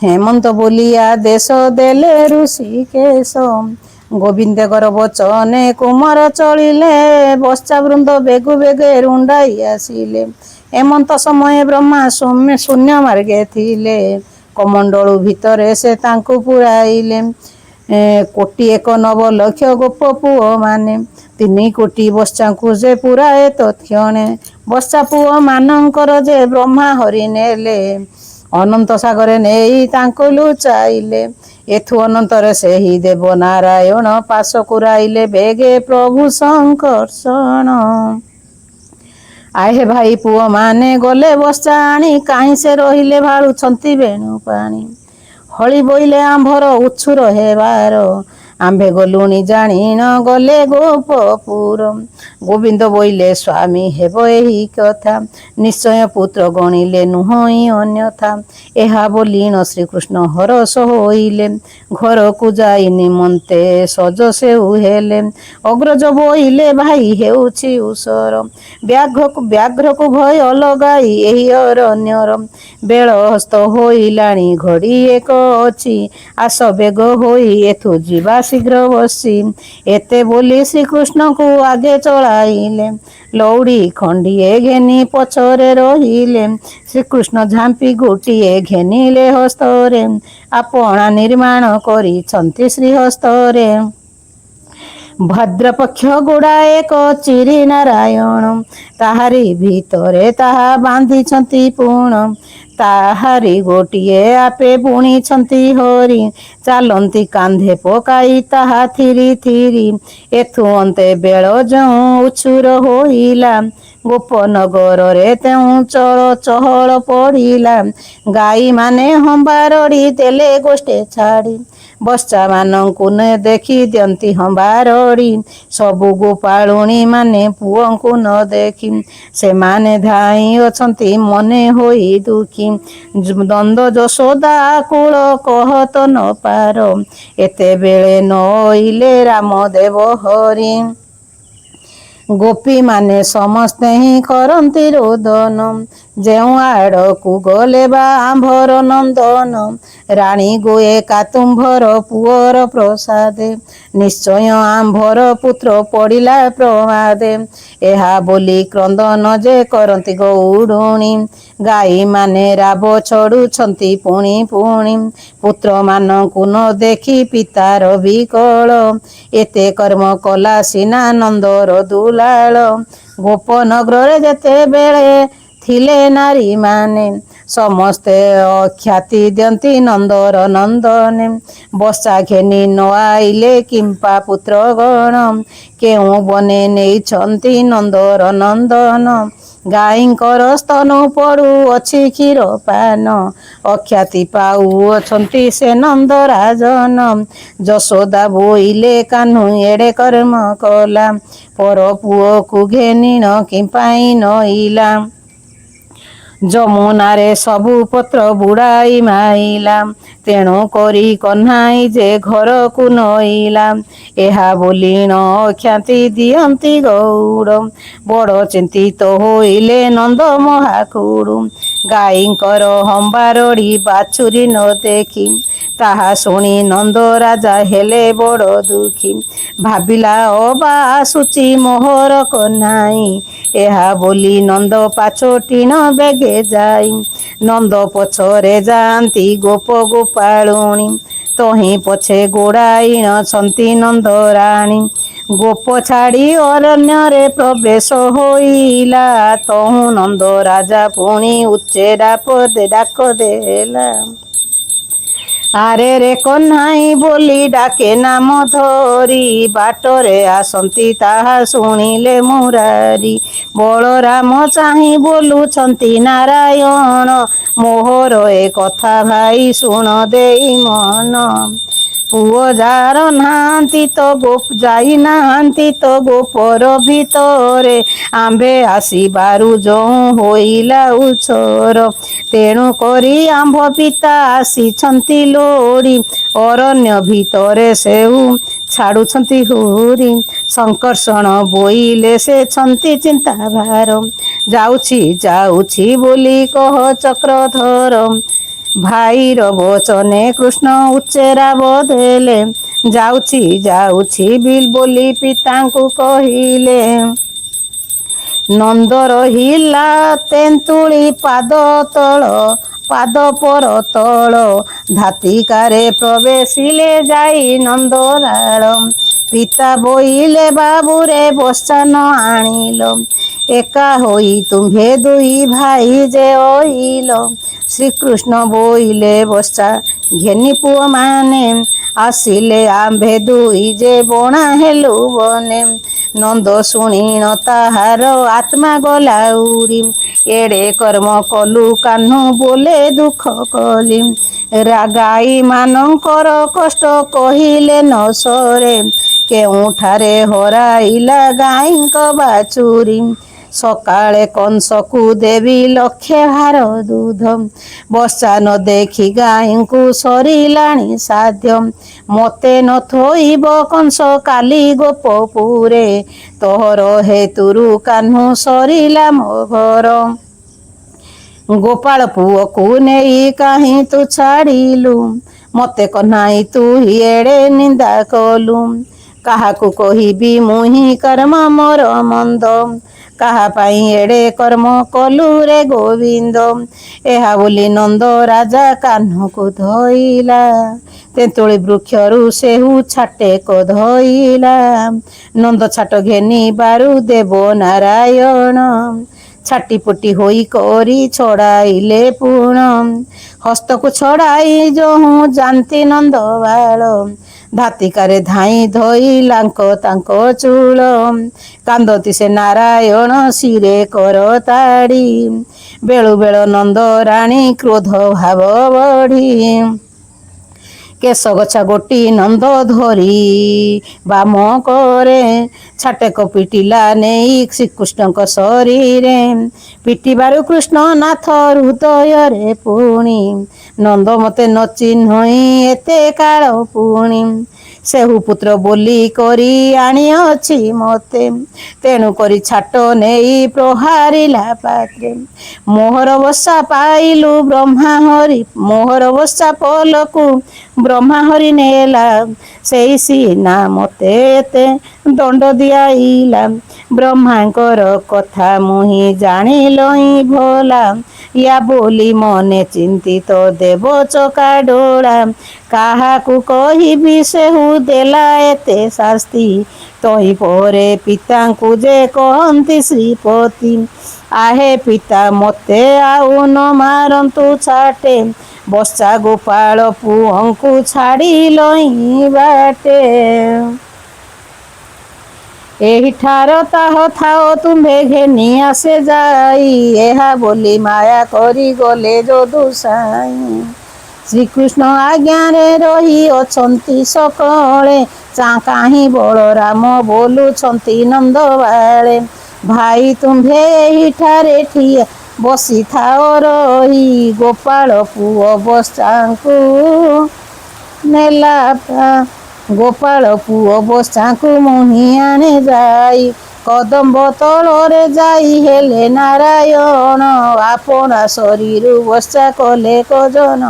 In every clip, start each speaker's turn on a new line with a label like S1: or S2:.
S1: ହେମନ୍ତ ବୋଲିଆ ଦେଶ ଦେଲେ ଋଷିକେଶ। ଗୋବିନ୍ଦଙ୍କର ବଚନେ କୁମାର ଚଳିଲେ, ବତ୍ସା ବୃନ୍ଦ ବେଗୁ ବେଗେ ରୁଣ୍ଡାଇ ଆସିଲେ। ହେମନ୍ତ ସମୟ ବ୍ରହ୍ମା ଶୂନ୍ୟ ମାର୍ଗେ ଥିଲେ, କମଣ୍ଡଳୁ ଭିତରେ ସେ ତାଙ୍କୁ ପୁରାଇଲେ। 1,01,9,00,000 ଗୋପ ପୁଅ ମାନେ, 3,000,000 ବତ୍ସାଙ୍କୁ ଯେ ପୁରାଏ ତତ୍କ୍ଷଣେ। ବତ୍ସା ପୁଅ ମାନଙ୍କର ଯେ ବ୍ରହ୍ମା ହରି ନେଲେ, ଅନନ୍ତ ସାଗରେ ନେଇ ତାଙ୍କୁ ଲୁଚାଇଲେ। ଏଥୁ ଅନନ୍ତରେ ସେହି ଦେବ ନାରାୟଣ, ପାଶକୁରାଇଲେ ବେଗେ ପ୍ରଭୁ ଶଙ୍କର୍ଷଣ। ଆହେ ଭାଇ ପୁଅ ମାନେ ଗଲେ ବତ୍ସା ଆଣି, କାହିଁ ସେ ରହିଲେ ଭାଳୁଛନ୍ତି ବେଣୁ ପାଣି। ହଳି ବୋଇଲେ ଆମ୍ଭର ଉଛୁର ହେବାର, ଆମ୍ଭେ ଗଲୁଣି ଜାଣିନ ଗଲେ ଗୋପପୁର। ଗୋବିନ୍ଦ ବୋଇଲେ ସ୍ୱାମୀ ହେବ ଏହି କଥା, ନିଶ୍ଚୟ ପୁତ୍ର ଗଣିଲେ ନୁହଁଇ ଅନ୍ୟଥା। ଏହା ବୋଲିଣ ଶ୍ରୀକୃଷ୍ଣ ହରଷ ହୋଇଲେ, ଘରକୁ ଯାଇ ନିମନ୍ତେ ସଜ ସେଉ ହେଲେ। ଅଗ୍ରଜ ବୋଇଲେ ଭାଇ ହେଉଛି ଉଷର, ବ୍ୟାଘ୍ରକୁ ଭୟ ଲଗାଇ ଏହି ଅରଣ୍ୟର। ବେଳ ହସ୍ତ ହୋଇଲାଣି ଘଡ଼ି ଏକ ଅଛି, ଆସ ବେଗ ହୋଇ ଏଥୁ ଯିବା ଶୀଘ୍ର ବସି। ଏତେ ବୋଲି ଶ୍ରୀକୃଷ୍ଣଙ୍କୁ ଆଗେ ଚଳାଇଲେ, ଲଉଡ଼ି ଖଣ୍ଡିଏ ଘେନି ପଛରେ ରହିଲେ। ଶ୍ରୀକୃଷ୍ଣ ଝାମ୍ପି ଗୋଟିଏ ଘେନିଲେ ହସ୍ତରେ, ଆପଣା ନିର୍ମାଣ କରିଛନ୍ତି ଶ୍ରୀହସ୍ତରେ। ଭଦ୍ରପକ୍ଷ ଗୁଡ଼ାଏ କଚିରି ନାରାୟଣ, ତାହାରି ଭିତରେ ତାହା ବାନ୍ଧିଛନ୍ତି ପୁଣ। ତାହାରି ଗୋଟିଏ ଆପେ ବୁଣିଛନ୍ତି ହରି, ଚାଲନ୍ତି କାନ୍ଧେ ପକାଇ ତାହା ଥିରି ଥିରି। ଏଥୁ ଅନ୍ତେ ବେଳ ଯେଉଁ ଉଛୁର ହୋଇଲା, ଗୋପନଗରରେ ତେଣୁ ଚଳ ଚହଳ ପଡ଼ିଲା। ଗାଈମାନେ ହମ୍ବାରଡ଼ି ଦେଲେ ଗୋଷ୍ଠେ ଛାଡ଼ି, ବତ୍ସା ମାନଙ୍କୁ ନ ଦେଖି ଦିଅନ୍ତି ହମ୍ବାରଡ଼ି। ସବୁ ଗୋପାଳୁଣୀ ମାନେ ପୁଅଙ୍କୁ ନ ଦେଖି, ସେମାନେ ଧାଇଁ ଅଛନ୍ତି ମନେ ହୋଇ ଦୁଃଖୀ। ନନ୍ଦ ଯଶୋଦା ଆକୁଳ କହତ ନ ପାର, ଏତେବେଳେ ନଇଲେ ରାମଦେବ ହରି। ଗୋପୀମାନେ ସମସ୍ତେ ହିଁ କରନ୍ତି ରୋଦନ, ଯେଉଁ ଆଡ଼କୁ ଗଲେ ବା ଆମ୍ଭର ନନ୍ଦନ। ରାଣୀ ଗୋଏ କାତୁମ୍ଭର ପୁଅର ପ୍ରସାଦେ, ନିଶ୍ଚୟ ଆମ୍ଭର ପୁତ୍ର ପଡ଼ିଲା ପ୍ରମାଦେ। ଏହା ବୋଲି କ୍ରନ୍ଦନ ଯେ କରନ୍ତି ଗଉଡ଼ୁଣୀ, ଗାଈମାନେ ରାବ ଛଡ଼ୁଛନ୍ତି ପୁଣି ପୁଣି। ପୁତ୍ରମାନଙ୍କୁ ନ ଦେଖି ପିତାର ବିକଳ, ଏତେ କର୍ମ କଲା ସିନା ନନ୍ଦର ଦୁଲାଳ। ଗୋପନଗରରେ ଯେତେବେଳେ ଥିଲେ ନାରୀମାନେ, ସମସ୍ତେ ଅଖ୍ୟାତି ଦିଅନ୍ତି ନନ୍ଦର ନନ୍ଦନେ। ବତ୍ସା ଘେନି ନ ଆଇଲେ କିମ୍ପା ପୁତ୍ରଗଣ, କେଉଁ ବନେ ନେଇଛନ୍ତି ନନ୍ଦର ନନ୍ଦନ। ଗାଈଙ୍କର ସ୍ତନୁ ପଡ଼ୁଅଛି କ୍ଷୀର ପାନ, ଅଖ୍ୟାତି ପାଉଅଛନ୍ତି ସେ ନନ୍ଦରାଜନ। ଯଶୋଦା ବୋଇଲେ କାହ୍ନୁ ଏଡ଼େ କର୍ମ କଲା, ପର ପୁଅକୁ ଘେନିଣ କିମ୍ପାଇଁ ନଇଲା। ଯମୁନାରେ ସବୁ ପତ୍ର ବୁଡ଼ାଇ ମାଇଲା, ତେଣୁ କରି କହ୍ନାଇ ଯେ ଘରକୁ ନଇଲା। ଏହା ବୋଲିଣ ଅଖ୍ୟାତି ଦିଅନ୍ତି ଗଉଡ଼, ବଡ଼ ଚିନ୍ତିତ ହୋଇଲେ ନନ୍ଦ ମହାକୁଡ଼ୁ। ଗାଈଙ୍କର ହମ୍ବାରଡ଼ି ବାଛୁରୀ ନ ଦେଖି, ତାହା ଶୁଣି ନନ୍ଦ ରାଜା ହେଲେ ବଡ଼ ଦୁଃଖୀ। ଭାବିଲା ଅବା ଆସୁଛି ମୋହର କହ୍ନାଇ, ଏହା ବୋଲି ନନ୍ଦ ପାଛୋଟିଣ ବେଗେ ଯାଇ। ନନ୍ଦ ପଛରେ ଯାଆନ୍ତି ଗୋପ ଗୋପାଳୁଣୀ, ତହିଁ ପଛେ ଗୋଡ଼ାଇଣଛନ୍ତି ନନ୍ଦରାଣୀ। ଗୋପ ଛାଡ଼ି ଅରଣ୍ୟରେ ପ୍ରବେଶ ହୋଇଲା, ତହୁଁ ନନ୍ଦ ରାଜା ପୁଣି ଉଚ୍ଚେ ଡାକ ଦେଲା। ଆରେ ରେ କହ୍ନାଇ ବୋଲି ଡାକେ ନାମ ଧରି, ବାଟରେ ଆସନ୍ତି ତାହା ଶୁଣିଲେ ମୁରାରି। ବଳରାମ ଚାହିଁ ବୋଲୁଛନ୍ତି ନାରାୟଣ, ମୋହର ଏ କଥା ଭାଇ ଶୁଣ ଦେଇ ମନ। ପୁଅ ଯାର ନାହାନ୍ତି ତ ଯାଇନାହାନ୍ତି ତ ଗୋପର ଭିତରେ, ଆମ୍ଭେ ଆସିବାରୁ ଯଉଁ ହୋଇଲା ଉଛର। ତେଣୁ କରି ଆମ୍ଭ ପିତା ଆସିଛନ୍ତି ଲୋଡ଼ି, ଅରଣ୍ୟ ଭିତରେ ସେଉ ଛାଡ଼ୁଛନ୍ତି ହୁରି। ଶଙ୍କର୍ଷଣ ବୋଇଲେ ସେ ଛନ୍ତି ଚିନ୍ତାଭାର, ଯାଉଛି ଯାଉଛି ବୋଲି କହ ଚକ୍ରଧର। ଭାଇର ବଚନେ କୃଷ୍ଣ ଉଚ୍ଚେରା ବଦେଲେ, ଯାଉଛି ଯାଉଛି ବିଲ୍ ବୋଲି ପିତାଙ୍କୁ କହିଲେ। ନନ୍ଦ ରହିଲା ତେନ୍ତୁଳି ପାଦ ପର ତଳ, ଧାତିକାରେ ପ୍ରବେଶିଲେ ଯାଇ ନନ୍ଦଲାଳ। ପିତା ବୋଇଲେ ବାବୁରେ ବସାନ ଆଣିଲ, ଏକା ହୋଇ ତୁମ୍ଭେ ଦୁଇ ଭାଇ ଯେ ଅଇଲ। ଶ୍ରୀକୃଷ୍ଣ ବୋଇଲେ ବସା ଘେନି ପୁଅ ମାନେ, ଆସିଲେ ଆମ୍ଭେ ଦୁଇ ଯେ ବଣା ହେଲୁ ବନେ। ନନ୍ଦ ଶୁଣିଣ ତାହାର ଆତ୍ମା ଗଲା ଉଡ଼ି, ଏଡ଼େ କର୍ମ କଲୁ କାହ୍ନୁ ବୋଲେ ଦୁଃଖ କଲି। ଗାଈ ମାନଙ୍କର କଷ୍ଟ କହିଲେ ନ ସରେ, କେଉଁଠାରେ ହରାଇଲା ଗାଈଙ୍କ ବାଛୁରୀ। ସକାଳେ କଂସକୁ ଦେବି ଲକ୍ଷେ ଭାର ଦୁଧ, ବର୍ଷା ନ ଦେଖି ଗାଈଙ୍କୁ ସରିଲାଣି ସାଧ୍ୟ। ମତେ ନ ଥୋଇବ କଂସ କାଲି ଗୋପପୁରେ, ତୋହର ହେତୁରୁ କାହ୍ନୁ ସରିଲା ମୋ ଘର। ଗୋପାଳ ପୁଅକୁ ନେଇ କାହିଁ ତୁ ଛାଡ଼ିଲୁ, ମତେ କହ୍ନାଇ ତୁ ଏଡ଼େ ନିନ୍ଦା କଲୁ। କାହାକୁ କହିବି ମୁହିଁ କର୍ମ ମୋର ମନ୍ଦ, କାହା ପାଇଁ ଏଡ଼େ କର୍ମ କଲୁ ରେ ଗୋବିନ୍ଦ। ଏହା ବୋଲି ନନ୍ଦ ରାଜା କାହ୍ନୁକୁ ଧଇଲା, ତେନ୍ତୁଳି ବୃକ୍ଷରୁ ସେହୁ ଛାଟେକ ଧଇଲା। ନନ୍ଦ ଛାଟ ଘେନିବାରୁ ଦେବ ନାରାୟଣ, ଛାଟିପୋଟି ହୋଇ କରି ଛଡ଼ାଇଲେ ପୁଣ। ହସ୍ତକୁ ଛଡ଼ାଇ ଯହୁଁ ଯାନ୍ତି ନନ୍ଦ ବାଳ, ଧାତିକାରେ ଧାଇଁ ଧଇଲାଙ୍କ ତାଙ୍କ ଚୂଳ। କାନ୍ଦନ୍ତି ସେ ନାରାୟଣ ଶିରେ କରତାଡ଼ି, ବେଳୁ ବେଳ ନନ୍ଦ ରାଣୀ କ୍ରୋଧ ଭାବ ବଢ଼ି। କେଶଗଛା ଗୋଟି ନନ୍ଦ ଧରି ବାମ କରେ, ଛାଟେକ ପିଟିଲା ନେଇ ଶ୍ରୀକୃଷ୍ଣଙ୍କ ଶରୀରେ। ପିଟିବାରୁ କୃଷ୍ଣ ନାଥ ହୃଦୟରେ ପୁଣି, ନନ୍ଦ ମତେ ନ ଚିହ୍ନଇ ଏତେ କାଳ ପୁଣି। ସେହୁ ପୁତ୍ର ବୋଲି କରି ଆଣିଅଛି ମତେ, ତେଣୁ କରି ଛାଟ ନେଇ ପ୍ରହାରିଲା ପାତ୍ରେ। ମୋହର ବସା ପାଇଲୁ ବ୍ରହ୍ମା ହରି, ମୋହର ବସା ପଲକୁ ବ୍ରହ୍ମା ହରି ନେଲା। ସେଇ ସିନା ମତେ ଏତେ ଦଣ୍ଡ ଦିଆଇଲା, ବ୍ରହ୍ମାଙ୍କର କଥା ମୁହିଁ ଜାଣିଲଇଁ ଭଲା। ୟା ବୋଲି ମନେ ଚିନ୍ତିତ ଦେବ ଚକା ଡୋଳା, କାହାକୁ କହିବି ସେହୁ ଦେଲା ଏତେ ଶାସ୍ତି। ତହିଁ ପରେ ପିତାଙ୍କୁ ଯେ କହନ୍ତି ଶ୍ରୀପତି, ଆହେ ପିତା ମତେ ଆଉ ନ ମାରନ୍ତୁ ଛାଟେ, ବସା ଗୋପାଳ ପୁଅଙ୍କୁ ଛାଡ଼ିଲଇଁ ବାଟେ। ଏହିଠାର ତାହ ଥାଅ ତୁମ୍ଭେ ଘେନି ଆସେ ଯାଇ, ଏହା ବୋଲି ମାୟା କରି ଗଲେ ଯଦୁ ସାଇଁ। ଶ୍ରୀକୃଷ୍ଣ ଆଜ୍ଞାରେ ରହି ଅଛନ୍ତି ସକଳେ, କାହିଁ ବଳରାମ ବୋଲୁଛନ୍ତି ନନ୍ଦ ବାଳେ। ଭାଇ ତୁମ୍ଭେ ଏହିଠାରେ ଠିଆ ବସିଥାଅ ରହି, ଗୋପାଳ ପୁଅ ବସାଙ୍କୁ ନେଲା ଗୋପାଳ ପୁଅ ବସାଙ୍କୁ ମୁହିଁ ଆଣେ ଯାଇ। କଦମ୍ବ ତଳରେ ଯାଇ ହେଲେ ନାରାୟଣ, ଆପଣା ଶରୀରୁ ବସା କଲେ କଜନ।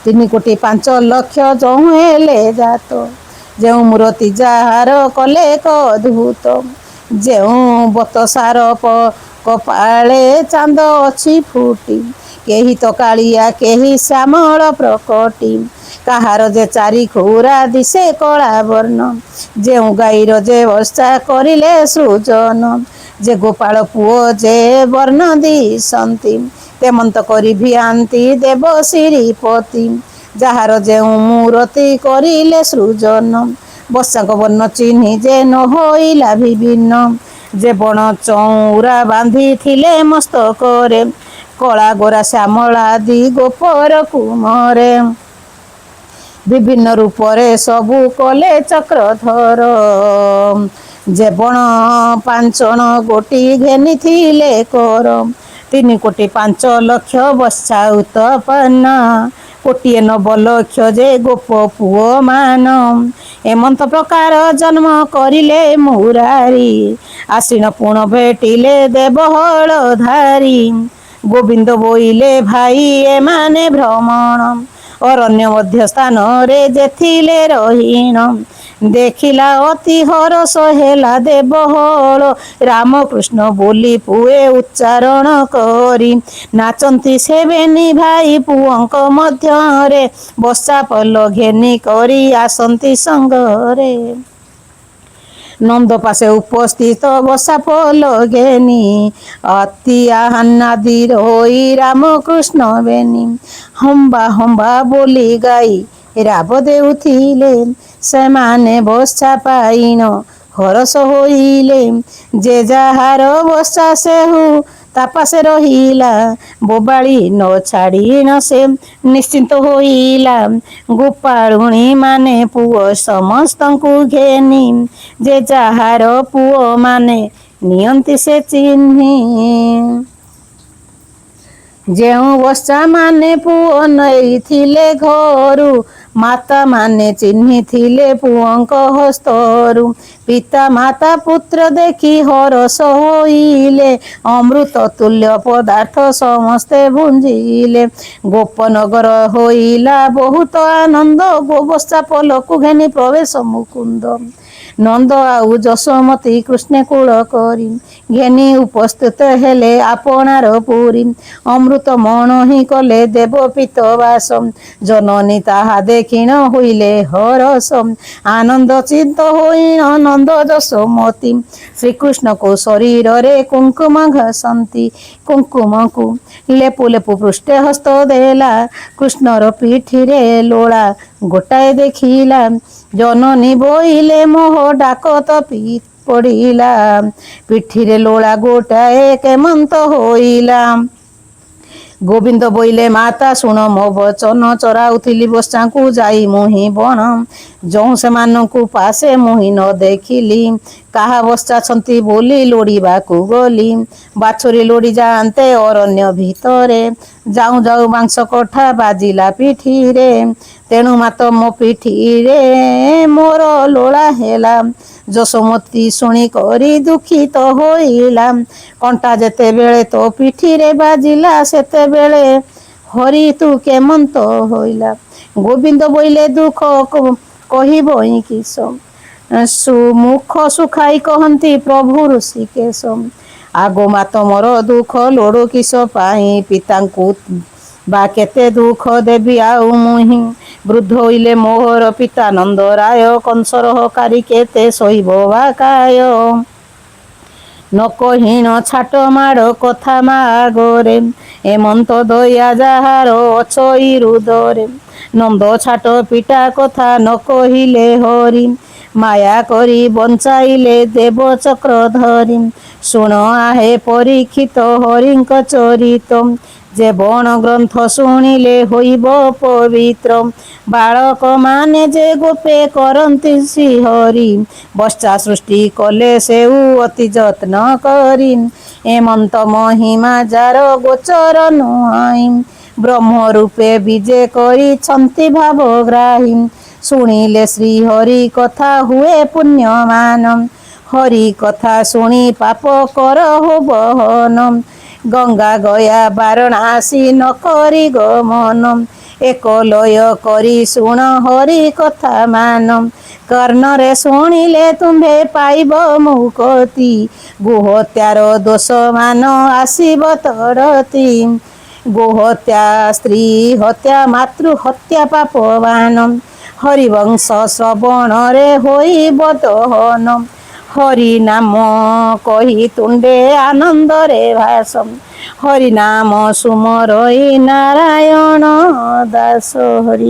S1: 3,05,00,000 ଯହୁଁ ହେଲେ ଜାତ, ଯେଉଁ ମୂରତି ଯାହାର କଲେ କଦ୍ଭୁତ। ଯେଉଁ ବତସାର କପାଳେ ଚାନ୍ଦ ଅଛି ଫୁଟି, କେହି ତ କାଳିଆ କେହି ଶ୍ୟାମଳ ପ୍ରକଟି। କାହାର ଯେ ଚାରି ଖୁରା ଦିଶେ କଳା ବର୍ଣ୍ଣ, ଯେଉଁ ଗାଈର ଯେ ବର୍ଷା କରିଲେ ସୃଜନ। ଯେ ଗୋପାଳ ପୁଅ ଯେ ବର୍ଣ୍ଣ ଦିଶନ୍ତି, ତେମନ୍ତ କରି ଭିଆନ୍ତି ଦେବ ଶ୍ରୀପତି। ଯାହାର ଯେଉଁ ମୂରତି କରିଲେ ସୃଜନ, ବସାଙ୍କ ବର୍ଣ୍ଣ ଚିହ୍ନି ଯେ ନ ହୋଇଲା ବିଭିନ୍ନ। ଯେ ବଣ ଚଉରା ବାନ୍ଧିଥିଲେ ମସ୍ତକରେ, କଳା ଗୋରା ଶ୍ୟାମଳାଦି ଗୋପର କୁମରେ। ବିଭିନ୍ନ ରୂପରେ ସବୁ କଲେ ଚକ୍ରଧର, ଯେ ବଣ ପାଞ୍ଚଣ ଗୋଟି ଘେନିଥିଲେ କର। 3,05,00,000 ବସା ଉତପନ, 1,90,00,000 ଯେ ଗୋପ ପୁଅ ମାନ। ଏମନ୍ତ ପ୍ରକାର ଜନ୍ମ କରିଲେ ମୁରାରି, ଆଶ୍ଵିନ ପୁଣ ଭେଟିଲେ ଦେବ ହଳଧାରୀ। ଗୋବିନ୍ଦ ବୋଇଲେ ଭାଇ ଏମାନେ ଭ୍ରମଣ ଅରଣ୍ୟ ମଧ୍ୟ ସ୍ଥାନରେ ଯେଥିଲେ ରହିଣ ଦେଖିଲା ଅତି ହରଷ ହେଲା ଦେବହଳ ରାମକୃଷ୍ଣ ବୋଲି ପୁଏ ଉଚ୍ଚାରଣ କରି ନାଚନ୍ତି ସେବେନି ଭାଇ ପୁଅଙ୍କ ମଧ୍ୟରେ ବସା ପଲ ଘେନି କରି ଆସନ୍ତି ସଙ୍ଗରେ ନନ୍ଦ ପାଶେ ଉପସ୍ଥିତ ବସା ପଲ ଘେନି ଅତି ଆହ୍ନାଦିର ହୋଇ ରାମକୃଷ୍ଣ ବେନି ହମ୍ବା ହମ୍ବା ବୋଲି ଗାଇ ରାବ ଦେଉଥିଲେ ସେମାନେ ବସା ପାଇନ ହରଷ ହୋଇଲେ ଯେ ଯାହାର ବସା ସେହୁ ତାପାସେ ରହିଲା ବୋବାଳି ନ ଛାଡ଼ିନ ସେ ନିଶ୍ଚିନ୍ତ ହୋଇଲା ଗୋପାଳୁଣୀ ମାନେ ପୁଅ ସମସ୍ତଙ୍କୁ ଘେନି ଯେ ଯାହାର ପୁଅ ମାନେ ନିଅନ୍ତି ସେ ଚିହ୍ନି ଯେଉଁ ବସା ମାନେ ପୁଅ ନେଇଥିଲେ ଘରୁ ମାତା ମାନେ ଚିହ୍ନିଥିଲେ ପୁଅଙ୍କ ହସ୍ତରୁ ପିତା ମାତା ପୁତ୍ର ଦେଖି ହରଷ ହୋଇଲେ ଅମୃତ ତୁଲ୍ୟ ପଦାର୍ଥ ସମସ୍ତେ ଭୁଞ୍ଜିଲେ ଗୋପନଗର ହୋଇଲା ବହୁତ ଆନନ୍ଦ ବସା ପଲକୁ ଘେନି ପ୍ରବେଶ ମୁକୁନ୍ଦ ନନ୍ଦ ଆଉ ଯଶୋମତୀ କୃଷ୍ଣେ କୂଳ କରି ଘେନି ଉପସ୍ଥିତ ହେଲେ ଆପଣାର ପୁରୀ ଅମୃତ ମଣ ହିଁ କଲେ ଦେବ ପିତ ବାସ ଜନନୀ ତାହା ଦେଖିଣ ହୋଇଲେ ହରଷ ଆନନ୍ଦ ଚିନ୍ତ ହୋଇଣ ନନ୍ଦ ଯଶୋମତୀ ଶ୍ରୀକୃଷ୍ଣକୁ ଶରୀରରେ କୁଙ୍କୁମ ଘଷନ୍ତି କୁଙ୍କୁମକୁ ଲେପୁ ଲେପୁ ପୃଷ୍ଠେ ହସ୍ତ ଦେଲା କୃଷ୍ଣର ପିଠିରେ ଲୋଳା ଗୋଟାଏ ଦେଖିଲା ଜନନୀ ବୋଇଲେ ମୋହ ଡାକ ତପି ପଡ଼ିଲା ପିଠିରେ ଲୋଳା ଗୋଟାଏ କେମନ୍ତ ହୋଇଲା ଗୋବିନ୍ଦ ବୋଇଲେ ମାତା ଶୁଣ ମୋ ବଚନ ଚରାଉଥିଲି ବସାଙ୍କୁ ଯାଇ ମୁହିଁ ବଣ ଯଉଁ ସେମାନଙ୍କୁ ପାଶେ ମୁହିଁ ନ ଦେଖିଲି କାହା ବସାଛନ୍ତି ବୋଲି ଲୋଡ଼ିବାକୁ ଗଲି ବାଛୁରୀ ଲୋଡ଼ି ଯାଆନ୍ତେ ଅରଣ୍ୟ ଭିତରେ ଯାଉଁ ଯାଉଁ ବାଂଶ କଠା ବାଜିଲା ପିଠିରେ ତେଣୁ ମାତ ମୋ ପିଠିରେ ମୋର ଲୋଳା ହେଲା ଯଶୋମତୀ ଶୁଣି କରି ଦୁଃଖିତ ହୋଇଲା କଣ୍ଟା ଯେତେବେଳେ ତୋ ପିଠିରେ ବାଜିଲା ସେତେବେଳେ ହରି ତୁ କେମନ୍ତ ହୋଇଲା ଗୋବିନ୍ଦ ବୋଇଲେ ଦୁଃଖ କହିବ କିସ ମୁଖ ସୁଖାଇ କହନ୍ତି ପ୍ରଭୁ ଋଷିକେଶ ଆଗୋ ମାତ ମୋର ଦୁଃଖ ଲୋଡ଼ କିସ ପାଇଁ ପିତାଙ୍କୁ ବା କେତେ ଦୁଃଖ ଦେବି ଆଉ ମୁହିଁ ବୃଦ୍ଧ ହୋଇଲେ ମୋହର ପିତା ନନ୍ଦରାୟ କଂସର ହକାରୀ କେତେ ସହିବ ବା କାୟ ନକହିଣ ଛାଟ ମାଡ଼ କଥା ମାଗରେ ଏମନ୍ତ ଦୟା ଯାହାର ଅଛଇ ହୃଦରେ ନନ୍ଦ ଛାଟ ପିଟା କଥା ନ କହିଲେ ହରି ମାୟା କରି ବଞ୍ଚାଇଲେ ଦେବ ଚକ୍ର ଧରି ଶୁଣ ଆହେ ପରୀକ୍ଷିତ ହରିଙ୍କ ଚରିତ ଯେ ବଣ ଗ୍ରନ୍ଥ ଶୁଣିଲେ ହୋଇବ ପବିତ୍ର ବାଳକ ମାନେ ଯେ ଗୋପେ କରନ୍ତି ଶ୍ରୀହରି ବଶ୍ଚା ସୃଷ୍ଟି କଲେ ସେଉ ଅତି ଯତ୍ନ କରି ଏମନ୍ତ ମହିମା ଯାର ଗୋଚର ନୁହଁ ବ୍ରହ୍ମ ରୂପେ ବିଜେ କରିଛନ୍ତି ଭାବଗ୍ରାହୀ ଶୁଣିଲେ ଶ୍ରୀହରି କଥା ହୁଏ ପୁଣ୍ୟମାନ ହରି କଥା ଶୁଣି ପାପ କର ହୋ ବହନ ଗଙ୍ଗା ଗୟା ବାରଣାସୀ ନ କରି ଗମନ ଏକ ଲୟ କରି ଶୁଣ ହରି କଥା ମାନ କର୍ଣ୍ଣରେ ଶୁଣିଲେ ତୁମ୍ଭେ ପାଇବ ମୁକତି ଗୋହତ୍ୟାର ଦୋଷ ମାନ ଆସିବ ତରତି ଗୋହତ୍ୟା ସ୍ତ୍ରୀ ହତ୍ୟା ମାତୃ ହତ୍ୟା ପାପବାନ ହରିବଂଶ ଶ୍ରବଣରେ ହୋଇବ ଦହନ ହରି ନାମ କହି ତୁଣ୍ଡେ ଆନନ୍ଦରେ ଭାସ ହରି ନାମ ସୁମରଇ ନାରାୟଣ ଦାସ ହରି।